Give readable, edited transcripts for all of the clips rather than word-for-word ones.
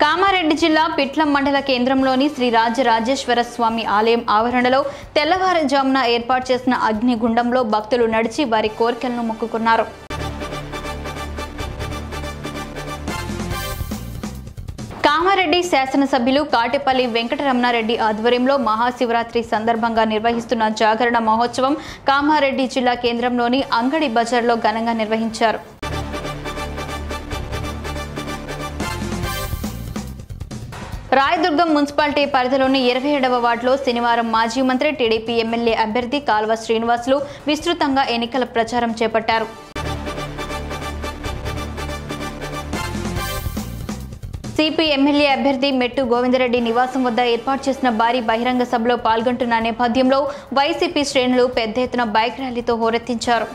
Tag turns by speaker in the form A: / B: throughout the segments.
A: కామారెడ్డి జిల్లా పిట్లం మండల కేంద్రంలోని శ్రీ రాజరాజేశ్వర స్వామి ఆలయం ఆవరణలో తెల్లవారుజామున ఏర్పాటు చేసిన అగ్నిగుండంలో భక్తులు నడిచి వారి కోరికలను మొక్కుకున్నారు. కామారెడ్డి శాసనసభ్యులు కాటేపల్లి వెంకటరమణారెడ్డి ఆధ్వర్యంలో మహాశివరాత్రి సందర్భంగా నిర్వహిస్తున్న జాగరణ మహోత్సవం కామారెడ్డి జిల్లా కేంద్రంలోని అంగడి బజార్లో ఘనంగా నిర్వహించారు. రాయదుర్గం మున్సిపాలిటీ పరిధిలోని 27వ వార్డులో శనివారం మాజీ మంత్రి టీడీపీ ఎమ్మెల్యే అభ్యర్థి కాల్వ శ్రీనివాసులు విస్తృతంగా ఎన్నికల ప్రచారం చేపట్టారు. సిపి ఎమ్మెల్యే అభ్యర్థి మెట్టు గోవిందరెడ్డి నివాసం వద్ద ఏర్పాటు చేసిన భారీ బహిరంగ సభలో పాల్గొంటున్న నేపథ్యంలో వైసీపీ శ్రేణులు పెద్ద ఎత్తున బైక్ ర్యాలీతో హోరెత్తించారు.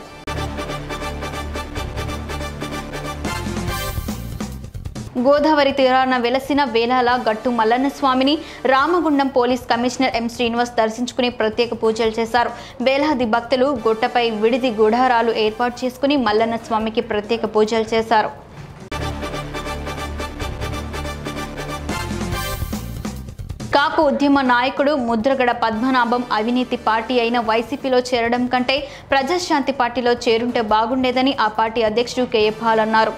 A: గోదావరి తీరాన వెలసిన వేలాల గట్టు మల్లన్న స్వామిని Ramagundam police commissioner M Srinivas దర్శించుకుని ప్రత్యేక పూజలు చేశారు. వేలాది భక్తులు గుట్టపై విడిది గుడారాలు ఏర్పాటు చేసుకుని మల్లన్న స్వామికి ప్రత్యేక పూజలు చేశారు. కాపు ఉద్యమ నాయకుడు ముద్రగడ పద్మనాభం అవినీతి పార్టీ అయిన వైసీపీలో చేరడం కంటే ప్రజాశాంతి పార్టీలో చేరుంటే బాగుండేదని ఆ పార్టీ అధ్యక్షుడు కెఏ పాల్ అన్నారు.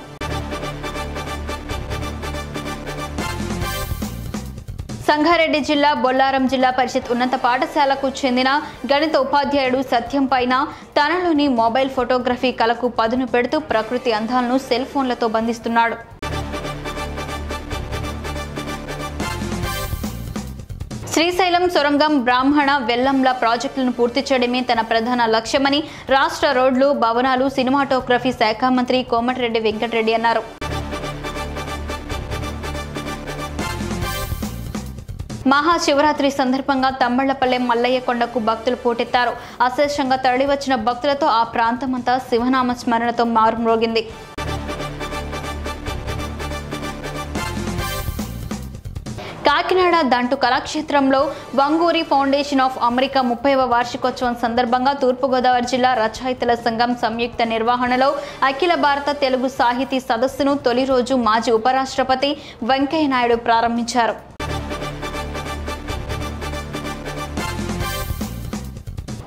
A: సంగారెడ్డి జిల్లా బొల్లారం జిల్లా పరిషత్ ఉన్నత పాఠశాలకు చెందిన గణిత ఉపాధ్యాయుడు సత్యం పైన తనలోని మొబైల్ ఫోటోగ్రఫీ కళకు పదును పెడుతూ ప్రకృతి అందాలను సెల్ ఫోన్లతో బంధిస్తున్నాడు. శ్రీశైలం సొరంగం బ్రాహ్మణ వెల్లంల ప్రాజెక్టులను పూర్తి చేయడమే తన ప్రధాన లక్ష్యమని రాష్ట్ర రోడ్లు భవనాలు సినిమాటోగ్రఫీ శాఖ మంత్రి కోమటిరెడ్డి వెంకటరెడ్డి అన్నారు. మహాశివరాత్రి సందర్భంగా తమ్మళ్లపల్లె మల్లయ్య కొండకు భక్తులు పోటెత్తారు. అశేషంగా తరలివచ్చిన భక్తులతో ఆ ప్రాంతమంతా శివనామ స్మరణతో మారుమ్రోగింది. కాకినాడ దంటు కళాక్షేత్రంలో వంగూరి ఫౌండేషన్ ఆఫ్ అమెరికా 30వ వార్షికోత్సవం సందర్భంగా తూర్పుగోదావరి జిల్లా రచయితల సంఘం సంయుక్త నిర్వహణలో అఖిల భారత తెలుగు సాహితీ సదస్సును తొలి రోజు మాజీ ఉపరాష్ట్రపతి వెంకయ్యనాయుడు ప్రారంభించారు.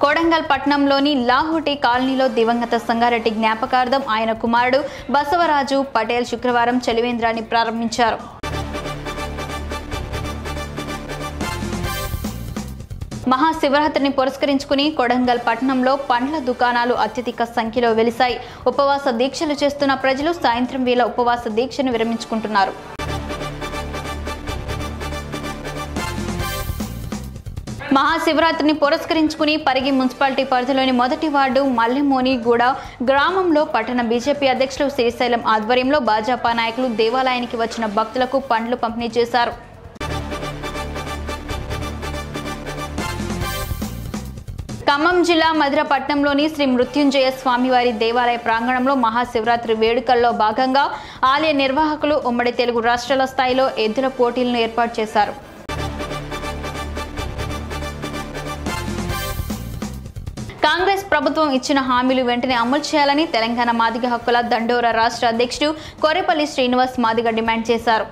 A: కొడంగల్ పట్టణంలోని లాహోటి కాలనీలో దివంగత సంగారెడ్డి జ్ఞాపకార్థం ఆయన కుమారుడు బసవరాజు పటేల్ శుక్రవారం చలివేంద్రాన్ని ప్రారంభించారు. మహాశివరాత్రిని పురస్కరించుకుని కొడంగల్ పట్టణంలో పండ్ల దుకాణాలు అత్యధిక సంఖ్యలో వెలిశాయి. ఉపవాస దీక్షలు చేస్తున్న ప్రజలు సాయంత్రం వేళ ఉపవాస దీక్షను విరమించుకుంటున్నారు. మహాశివరాత్రిని పురస్కరించుకుని పరిగి మున్సిపాలిటీ పరిధిలోని మొదటి వార్డు మల్లెమోనిగూడ గ్రామంలో పట్టణ బీజేపీ అధ్యక్షులు శ్రీశైలం ఆధ్వర్యంలో భాజపా నాయకులు దేవాలయానికి వచ్చిన భక్తులకు పండ్లు పంపిణీ చేశారు. ఖమ్మం జిల్లా మధిరపట్నంలోని శ్రీ మృత్యుంజయ స్వామివారి దేవాలయ ప్రాంగణంలో మహాశివరాత్రి వేడుకల్లో భాగంగా ఆలయ నిర్వాహకులు ఉమ్మడి తెలుగు రాష్ట్రాల స్థాయిలో ఎద్దుల పోటీలను ఏర్పాటు చేశారు. కాంగ్రెస్ ప్రభుత్వం ఇచ్చిన హామీలు వెంటనే అమలు చేయాలని తెలంగాణ మాదిగ హక్కుల దండోరా రాష్ట్ర అధ్యక్షుడు కోరేపల్లి శ్రీనివాస్ మాదిగ డిమాండ్ చేశారు.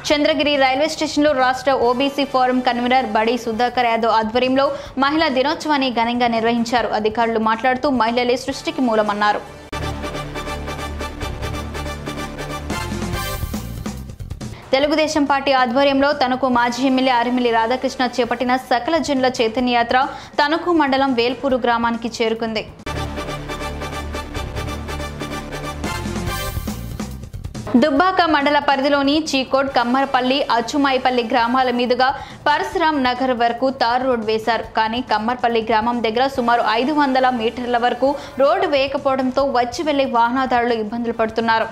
A: చంద్రగిరి రైల్వే స్టేషన్లో రాష్ట్ర ఓబీసీ ఫోరం కన్వీనర్ బడి సుధాకర్ యాదవ్ ఆధ్వర్యంలో మహిళా దినోత్సవాన్ని ఘనంగా నిర్వహించారు. అధికారులు మాట్లాడుతూ మహిళలే సృష్టికి మూలమన్నారు. తెలుగుదేశం పార్టీ ఆధ్వర్యంలో తణుకు మాజీ ఎమ్మెల్యే అరిమిల్లి రాధాకృష్ణ చేపట్టిన సకల జనుల చైతన్య యాత్ర తణుకు మండలం వేల్పూరు గ్రామానికి చేరుకుంది. దుబ్బాక మండల పరిధిలోని చీకోట్, కమ్మరపల్లి, అచ్చుమాయిపల్లి గ్రామాల మీదుగా పరశురాం నగర్ వరకు తార్ రోడ్ వేశారు. కానీ కమ్మర్పల్లి గ్రామం దగ్గర సుమారు 500 మీటర్ల వరకు రోడ్డు వేయకపోవడంతో వచ్చి వెళ్లే వాహనదారులు ఇబ్బందులు పడుతున్నారు.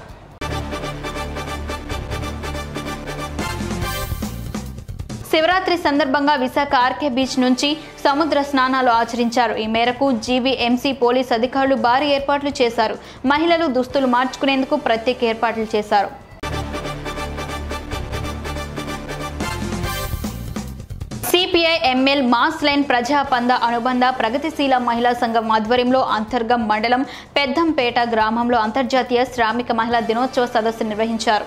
A: శివరాత్రి సందర్భంగా విశాఖ ఆర్కే బీచ్ నుంచి సముద్ర స్నానాలు ఆచరించారు. ఈ మేరకు జీవీఎంసీ పోలీస్ అధికారులు భారీ ఏర్పాట్లు చేశారు. మహిళలు దుస్తులు మార్చుకునేందుకు ప్రత్యేక ఏర్పాట్లు చేశారు. సిపిఐ ఎంఎల్ మాస్ లైన్ ప్రజాపంద అనుబంధ ప్రగతిశీల మహిళా సంఘం ఆధ్వర్యంలో అంతర్గం మండలం పెద్దంపేట గ్రామంలో అంతర్జాతీయ శ్రామిక మహిళా దినోత్సవ సదస్సు నిర్వహించారు.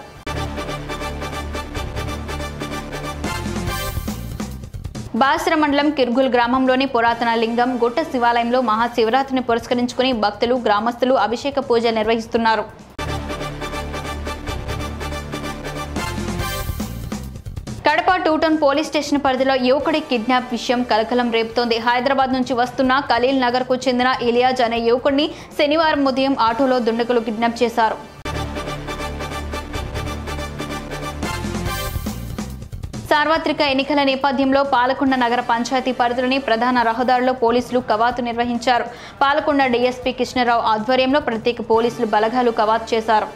A: బాసర మండలం కిర్గుల్ గ్రామంలోని పురాతన లింగం గుట్ట శివాలయంలో మహాశివరాత్రిని పురస్కరించుకుని భక్తులు గ్రామస్తులు అభిషేక పూజలు నిర్వహిస్తున్నారు. కడప 2 టౌన్ పోలీస్ స్టేషన్ పరిధిలో యువకుడి కిడ్నాప్ విషయం కలకలం రేపుతోంది. హైదరాబాద్ నుంచి వస్తున్న ఖలీల్ నగర్ కు చెందిన ఇలియాజ్ అనే యువకుడిని శనివారం ఉదయం ఆటోలో దుండగులు కిడ్నాప్ చేశారు. సార్వత్రిక ఎన్నికల నేపథ్యంలో పాలకొండ నగర పంచాయతీ పరిధిలోని ప్రధాన రహదారుల్లో పోలీసులు కవాతు నిర్వహించారు. పాలకొండ డీఎస్పీ కృష్ణరావు ఆధ్వర్యంలో ప్రత్యేక పోలీసులు బలగాలు కవాతు చేశారు.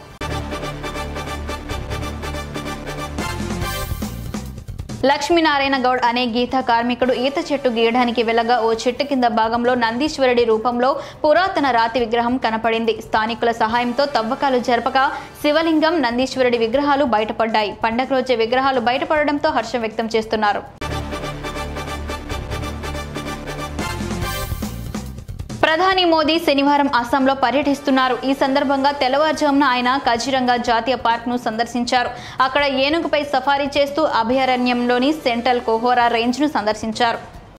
A: లక్ష్మీనారాయణ గౌడ్ అనే గీత కార్మికుడు ఈత చెట్టు గీయడానికి వెళ్ళగా ఓ చెట్టు కింద భాగంలో నందీశ్వరుడి రూపంలో పురాతన రాతి విగ్రహం కనపడింది. స్థానికుల సహాయంతో తవ్వకాలు జరపగా శివలింగం, నందీశ్వరుడి విగ్రహాలు బయటపడ్డాయి. పండగ రోజే విగ్రహాలు బయటపడడంతో హర్షం వ్యక్తం చేస్తున్నారు. ప్రధాని మోదీ శనివారం అస్సాంలో పర్యటిస్తున్నారు. ఈ సందర్భంగా తెల్లవారుజామున ఆయన కజిరంగా జాతీయ పార్క్ను సందర్శించారు. అక్కడ ఏనుగుపై సఫారీ చేస్తూ అభయారణ్యంలోని సెంట్రల్ కోహోరా రేంజ్ను సందర్శించారు.